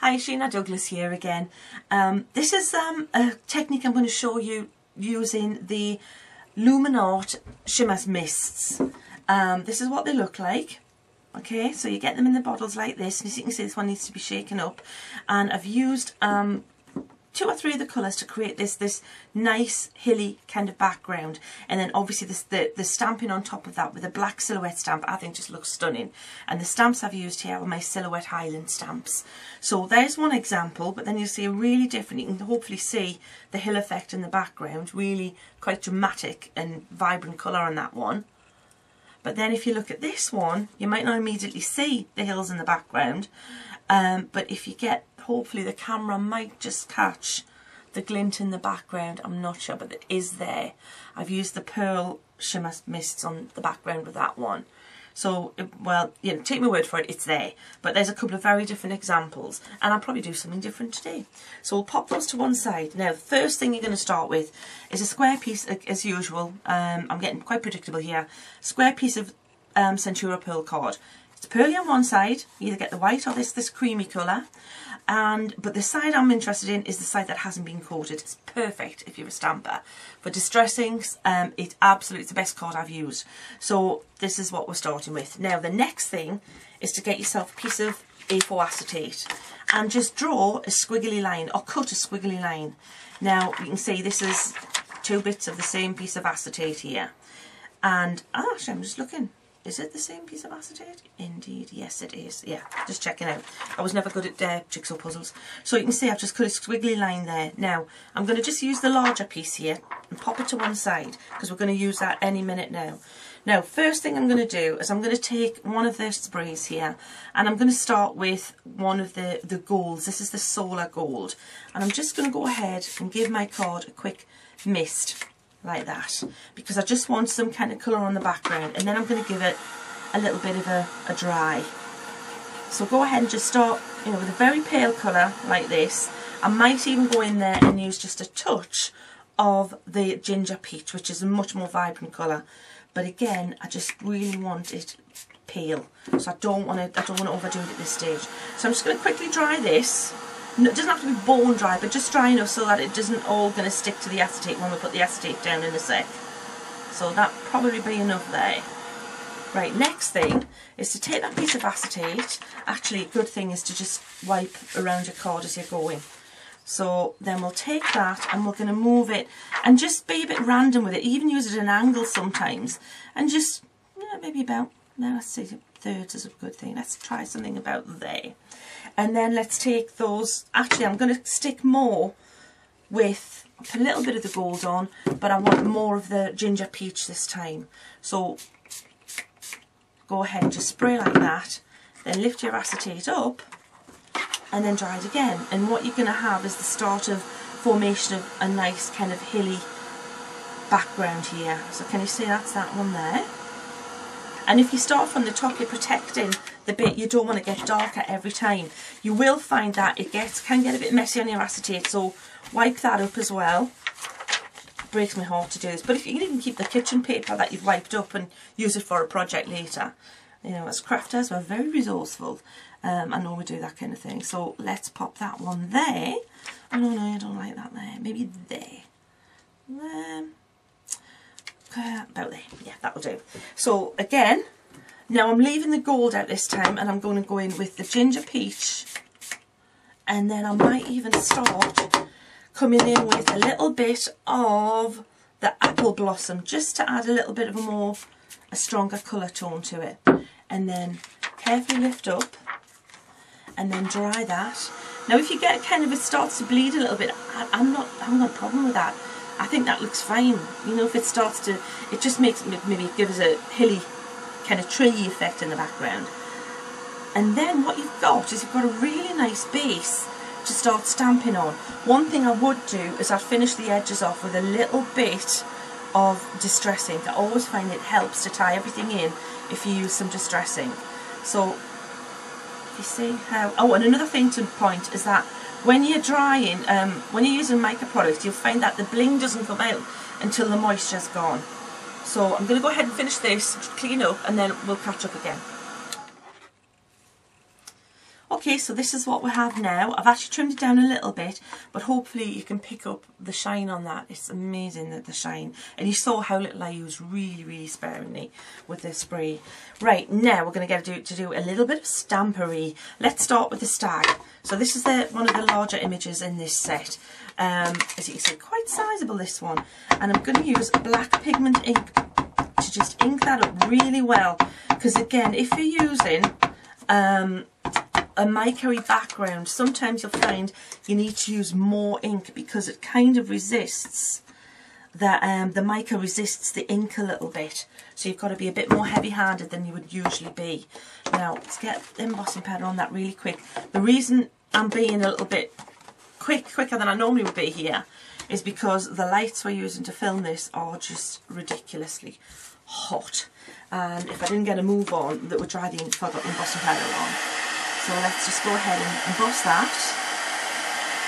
Hi, Sheena Douglass here again. This is a technique I'm going to show you using the Luminarte Shimmer Mists. This is what they look like. Okay, so you get them in the bottles like this, and as you can see, this one needs to be shaken up. And I've used 2 or 3 of the colours to create this nice hilly kind of background, and then obviously the stamping on top of that with a black silhouette stamp I think just looks stunning. And the stamps I've used here are my Silhouette Highland Stamps. So there's one example, but then you'll see a really different, you can hopefully see the hill effect in the background, really quite dramatic and vibrant colour on that one. But then if you look at this one, you might not immediately see the hills in the background, but if you get, hopefully the camera might just catch the glint in the background, I'm not sure, but it is there. I've used the Pearl Shimmer Mists on the background with that one. So, well, you know, take my word for it, it's there. But there's a couple of very different examples, and I'll probably do something different today. So we'll pop those to one side. Now, the first thing you're going to start with is a square piece, as usual. I'm getting quite predictable here. Square piece of Centura Pearl card. It's pearly on one side, you either get the white or this creamy colour, but the side I'm interested in is the side that hasn't been coated. It's perfect if you're a stamper. For distressings, it's absolutely the best card I've used. So this is what we're starting with. Now the next thing is to get yourself a piece of A4 acetate and just draw a squiggly line or cut a squiggly line. Now you can see this is 2 bits of the same piece of acetate here. And actually I'm just looking. Is it the same piece of acetate? Indeed, yes it is. Yeah, just checking out. I was never good at jigsaw puzzles. So you can see I've just cut a squiggly line there. Now, I'm going to just use the larger piece here and pop it to one side because we're going to use that any minute now. Now, first thing I'm going to do is I'm going to take one of the sprays here and I'm going to start with one of the golds. This is the Solar Gold. And I'm just going to go ahead and give my card a quick mist. Like that, because I just want some kind of colour on the background, and then I'm going to give it a little bit of a dry. So go ahead and just start, you know, with a very pale colour like this. I might even go in there and use just a touch of the ginger peach, which is a much more vibrant colour. But again, I just really want it pale, so I don't want to overdo it at this stage. So I'm just going to quickly dry this. No, it doesn't have to be bone dry, but just dry enough so that it doesn't all going to stick to the acetate when we put the acetate down in a sec. So that probably be enough there. Right, next thing is to take that piece of acetate. Actually, a good thing is to just wipe around your card as you're going. So then we'll take that and we're going to move it and just be a bit random with it. Even use it at an angle sometimes, and just maybe about, now let's see, thirds is a good thing. Let's try something about there. And then let's take those, actually I'm going to stick more with a little bit of the gold on, but I want more of the ginger peach this time. So go ahead and just spray like that, then lift your acetate up and then dry it again. And what you're going to have is the start of formation of a nice kind of hilly background here. So can you see that's that one there? And if you start from the top, you're protecting the bit. You don't want to get darker every time. You will find that it can get a bit messy on your acetate, so wipe that up as well. It breaks my heart to do this, but if you can even keep the kitchen paper that you've wiped up and use it for a project later. You know, as crafters, we're very resourceful. I know we do that kind of thing. So let's pop that one there. Oh no, I don't like that there. Maybe there. About there, yeah, that'll do. So again, now I'm leaving the gold out this time, and I'm going to go in with the ginger peach, and then I might even start coming in with a little bit of the apple blossom, just to add a little bit of a stronger colour tone to it. And then carefully lift up and then dry that. Now if you get kind of, it starts to bleed a little bit, I haven't got a problem with that. I think that looks fine. You know, if it starts to, it just makes, maybe give us a hilly kind of tree effect in the background. And then what you've got is you've got a really nice base to start stamping on. One thing I would do is I'd finish the edges off with a little bit of distress ink. I always find it helps to tie everything in if you use some distress ink. So, you see how, oh, and another thing to point is that when you're drying, when you're using mica products, you'll find that the bling doesn't come out until the moisture's gone. So I'm going to go ahead and finish this, clean up, and then we'll catch up again. Okay, so this is what we have now. I've actually trimmed it down a little bit, but hopefully you can pick up the shine on that. It's amazing, that the shine. And you saw how little I used, really, really sparingly with the spray. Right, now we're going to get to do a little bit of stampery. Let's start with the stag. So this is one of the larger images in this set. As you can see, quite sizable, this one. And I'm going to use black pigment ink to just ink that up really well. Because again, if you're using a mica-y background, sometimes you'll find you need to use more ink because it kind of resists the mica resists the ink a little bit, so you've got to be a bit more heavy-handed than you would usually be. Now let's get embossing powder on that really quick. The reason I'm being a little bit quicker than I normally would be here is because the lights we're using to film this are just ridiculously hot, and if I didn't get a move on, that would dry the ink before I got the embossing powder on. So let's just go ahead and emboss that.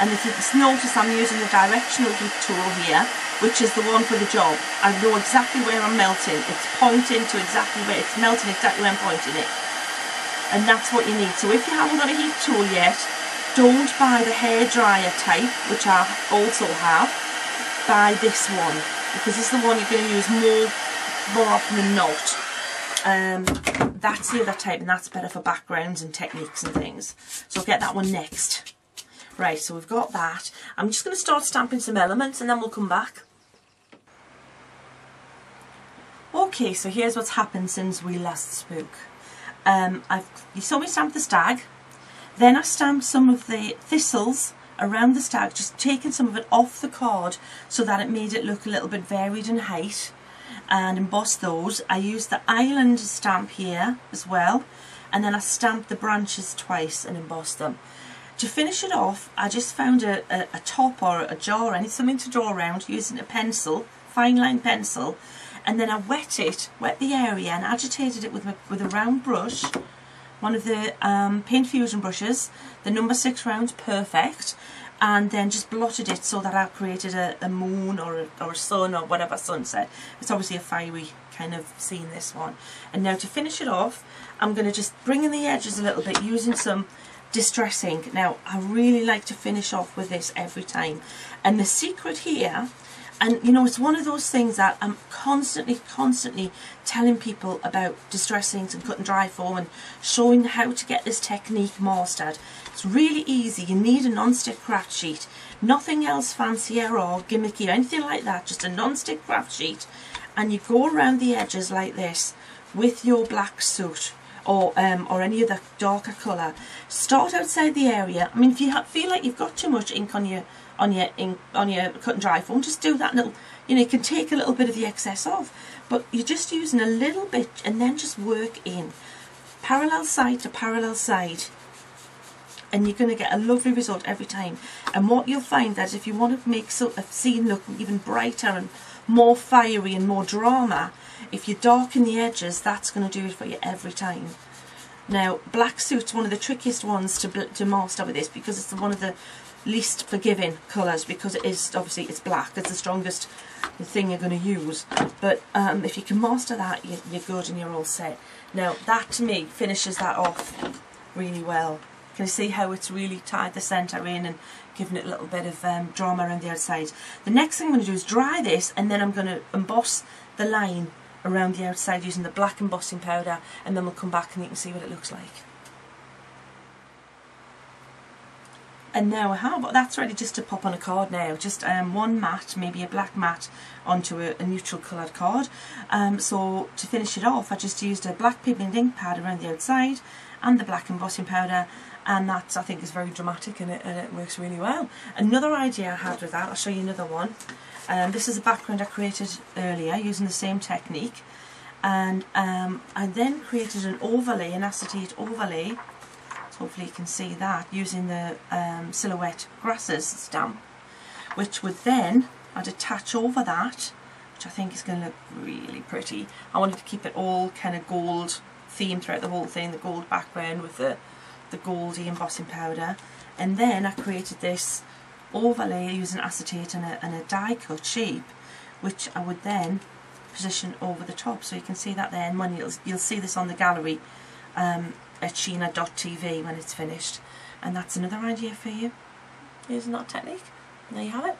And if you notice, I'm using the directional heat tool here, which is the one for the job. I know exactly where I'm melting. It's pointing to exactly where it's melting, exactly where I'm pointing it. And that's what you need. So if you haven't got a heat tool yet, don't buy the hairdryer type, which I also have. Buy this one, because this is the one you're going to use more often than not. That's the other type, and that's better for backgrounds and techniques and things. So get that one next. Right, so we've got that. I'm just going to start stamping some elements and then we'll come back. Okay, so here's what's happened since we last spoke. You saw me stamp the stag, then I stamped some of the thistles around the stag, just taking some of it off the card so that it made it look a little bit varied in height, and embossed those. I used the island stamp here as well, and then I stamped the branches twice and embossed them. To finish it off, I just found a top or a jar, I need something to draw around using a pencil, fine line pencil, and then I wet the area and agitated it with a round brush, one of the Paint Fusion brushes, the number 6 round, perfect, and then just blotted it so that I created a moon or a sun or whatever, sunset. It's obviously a fiery kind of scene, this one. And now to finish it off, I'm going to just bring in the edges a little bit using some Distress ink. Now I really like to finish off with this every time, and the secret here, and you know, it's one of those things that I'm constantly telling people about distress inks and cut and dry foam and showing how to get this technique mastered. It's really easy. You need a non-stick craft sheet, nothing else fancier or gimmicky or anything like that, just a non-stick craft sheet, and you go around the edges like this with your black soot or any other darker colour. Start outside the area. I mean, if you feel like you've got too much ink on your cut and dry foam, just do that little, you know, you can take a little bit of the excess off, but you're just using a little bit and then just work in parallel side to parallel side, and you're going to get a lovely result every time. And what you'll find that if you want to make a scene look even brighter and more fiery and more drama, if you darken the edges, that's going to do it for you every time. Now, black soot's one of the trickiest ones to master with this, because it's one of the least forgiving colours, because it is, obviously it's black, it's the strongest thing you're going to use. But if you can master that, you're good and you're all set. Now that to me finishes that off really well. Can you see how it's really tied the centre in and given it a little bit of drama around the outside? The next thing I'm going to do is dry this, and then I'm going to emboss the line around the outside using the black embossing powder, and then we'll come back and you can see what it looks like. And now that's ready just to pop on a card now. Just one matte, maybe a black matte, onto a neutral coloured card. So to finish it off, I just used a black pigment ink pad around the outside and the black embossing powder, and that I think is very dramatic, and it works really well. Another idea I had with that, I'll show you another one. This is a background I created earlier using the same technique, and I then created an overlay, an acetate overlay. So hopefully you can see that, using the Silhouette Grasses stamp, which would then I'd attach over that, which I think is going to look really pretty. I wanted to keep it all kind of gold theme throughout the whole thing, the gold background with the goldy embossing powder, and then I created this overlay using acetate and a die cut shape, which I would then position over the top, so you can see that there. And when you'll see this on the gallery at Sheena.tv when it's finished. And that's another idea for you, using that technique. There you have it.